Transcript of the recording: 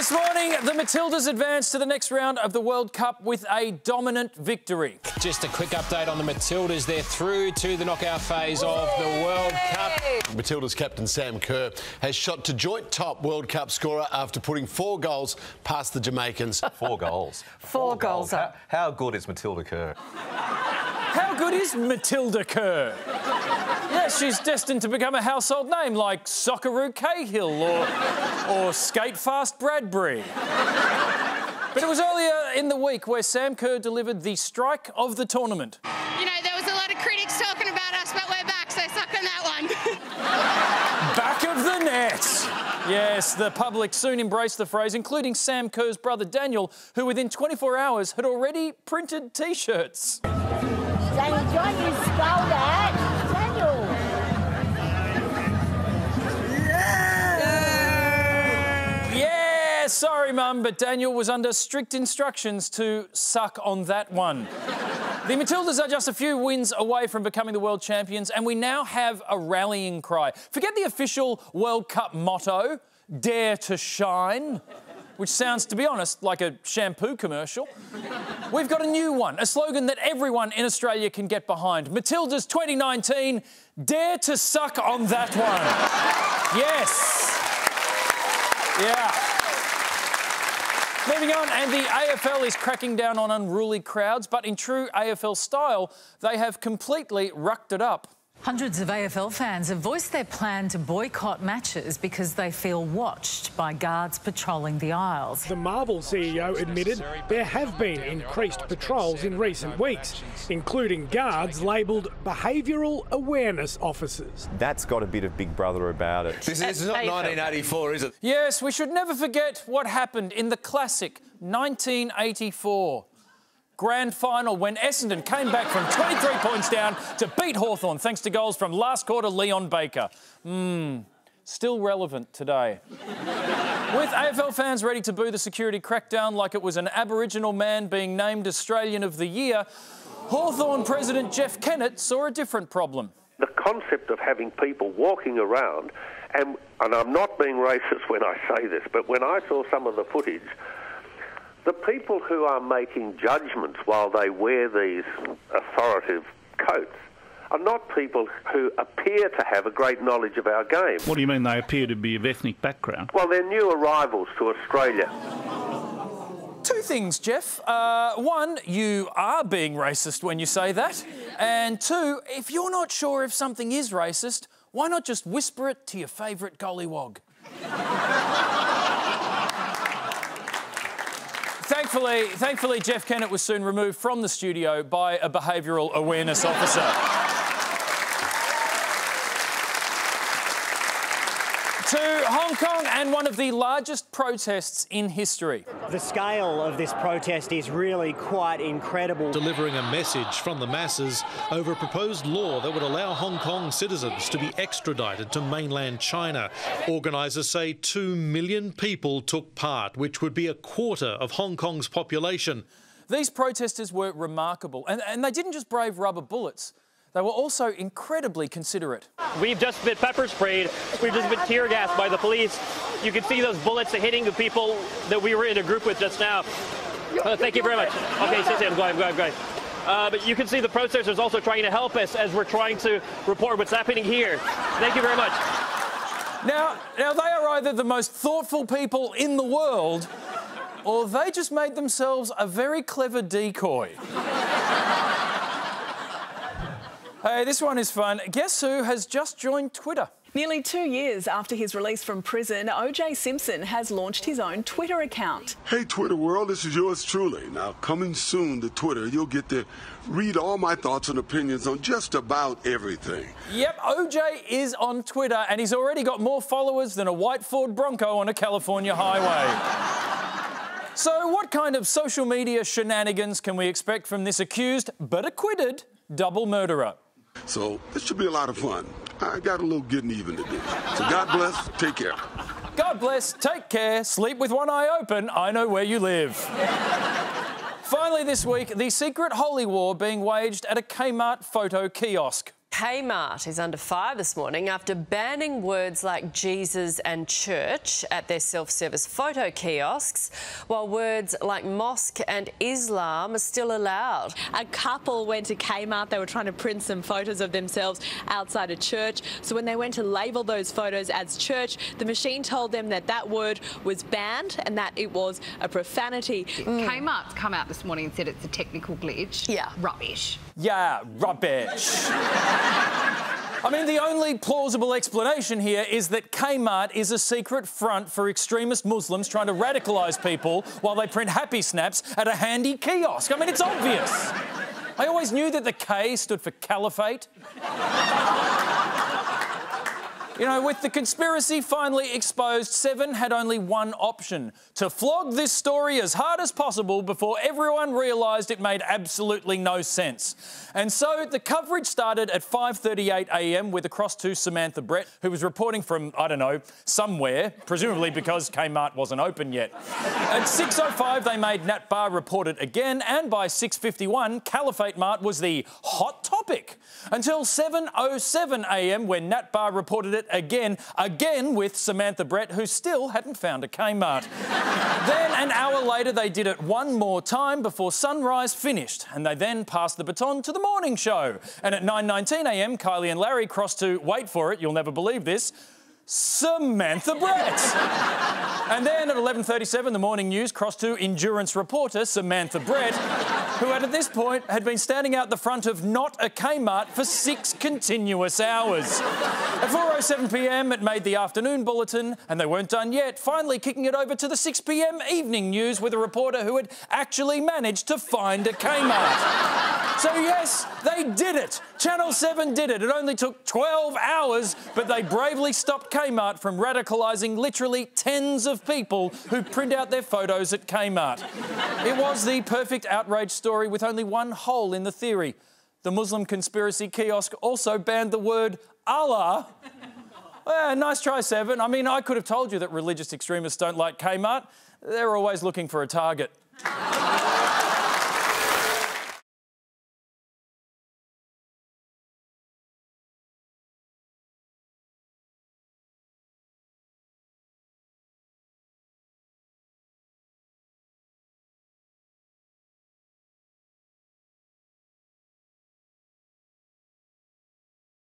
This morning, the Matildas advanced to the next round of the World Cup with a dominant victory. Just a quick update on the Matildas. They're through to the knockout phase of the World Cup. Matildas captain Sam Kerr has shot to joint top World Cup scorer after putting 4 goals past the Jamaicans. 4 goals? Four goals up. How good is Matilda Kerr? How good is Matilda Kerr? Yes, she's destined to become a household name like Socceroo Cahill or Skate Fast Bradbury. But it was earlier in the week where Sam Kerr delivered the strike of the tournament. You know, there was a lot of critics talking about us, but we're back, so suck on that one. Back of the net. Yes, the public soon embraced the phrase, including Sam Kerr's brother Daniel, who within 24 hours had already printed T-shirts. Daniel, John, you spelled that. Daniel. Yeah, sorry, Mum, but Daniel was under strict instructions to suck on that one. The Matildas are just a few wins away from becoming the world champions, and we now have a rallying cry. Forget the official World Cup motto, Dare to Shine, which sounds, to be honest, like a shampoo commercial. We've got a new one, a slogan that everyone in Australia can get behind. Matildas 2019, Dare to Suck on that one. Yes. Yeah. Moving on, and the AFL is cracking down on unruly crowds, but in true AFL style, they have completely rucked it up. Hundreds of AFL fans have voiced their plan to boycott matches because they feel watched by guards patrolling the aisles. The Marvel CEO admitted there have been increased patrols in recent weeks, including guards labelled behavioural awareness officers. That's got a bit of Big Brother about it. This is not 1984, is it? Yes, we should never forget what happened in the classic 1984 grand final when Essendon came back from 23 points down to beat Hawthorn thanks to goals from last quarter Leon Baker. Still relevant today. With AFL fans ready to boo the security crackdown like it was an Aboriginal man being named Australian of the Year, Hawthorn President Jeff Kennett saw a different problem. The concept of having people walking around, and I'm not being racist when I say this, but when I saw some of the footage, the people who are making judgments while they wear these authoritative coats are not people who appear to have a great knowledge of our game. What do you mean they appear to be of ethnic background? Well, they're new arrivals to Australia. 2 things, Jeff. One, you are being racist when you say that. And 2, if you're not sure if something is racist, why not just whisper it to your favourite gollywog? Thankfully, Jeff Kennett was soon removed from the studio by a behavioural awareness officer. To Hong Kong and one of the largest protests in history. The scale of this protest is really quite incredible. Delivering a message from the masses over a proposed law that would allow Hong Kong citizens to be extradited to mainland China. Organisers say 2 million people took part, which would be a quarter of Hong Kong's population. These protesters were remarkable, and they didn't just brave rubber bullets. They were also incredibly considerate. We've just been pepper sprayed. We've just been tear gassed by the police. You can see those bullets hitting the people that we were in a group with just now. Thank you very much. Okay, I'm going. But you can see the protesters also trying to help us as we're trying to report what's happening here. Thank you very much. Now they are either the most thoughtful people in the world, or they just made themselves a very clever decoy. Hey, this one is fun. Guess who has just joined Twitter? Nearly 2 years after his release from prison, O.J. Simpson has launched his own Twitter account. Hey, Twitter world, this is yours truly. Now, coming soon to Twitter, you'll get to read all my thoughts and opinions on just about everything. Yep, O.J. is on Twitter, and he's already got more followers than a white Ford Bronco on a California highway. So what kind of social media shenanigans can we expect from this accused but acquitted double murderer? So this should be a lot of fun. I got a little getting even to do. So God bless, take care. God bless, take care, sleep with one eye open, I know where you live. Finally this week, the secret holy war being waged at a Kmart photo kiosk. Kmart is under fire this morning after banning words like Jesus and church at their self-service photo kiosks, while words like mosque and Islam are still allowed. A couple went to Kmart. They were trying to print some photos of themselves outside a church. So when they went to label those photos as church, the machine told them that that word was banned and that it was a profanity. Kmart's come out this morning and said it's a technical glitch. Yeah. Rubbish. Yeah, rubbish. I mean, the only plausible explanation here is that Kmart is a secret front for extremist Muslims trying to radicalise people while they print happy snaps at a handy kiosk. I mean, it's obvious. I always knew that the K stood for caliphate. You know, with the conspiracy finally exposed, Seven had only one option: to flog this story as hard as possible before everyone realised it made absolutely no sense. And so the coverage started at 5:38 a.m. with across to Samantha Brett, who was reporting from, I don't know, somewhere, presumably because Kmart wasn't open yet. At 6:05 they made Nat Barr report it again, and by 6:51 Caliphate Mart was the hot topic. Until 7:07 a.m. when Nat Barr reported it again with Samantha Brett, who still hadn't found a Kmart. Then, an hour later, they did it one more time before sunrise finished, and they then passed the baton to the morning show. And at 9:19 a.m, Kylie and Larry crossed to, wait for it, you'll never believe this, Samantha Brett. And then at 11:37, the morning news crossed to endurance reporter Samantha Brett, who at this point had been standing out the front of not a Kmart for 6 continuous hours. At 4:07 p.m, it made the afternoon bulletin, and they weren't done yet, finally kicking it over to the 6 p.m. evening news with a reporter who had actually managed to find a Kmart. So yes, they did it. Channel 7 did it. It only took 12 hours, but they bravely stopped Kmart from radicalising literally tens of people who print out their photos at Kmart. It was the perfect outrage story with only one hole in the theory. The Muslim conspiracy kiosk also banned the word Allah. Nice try, Seven. I mean, I could have told you that religious extremists don't like Kmart. They're always looking for a target.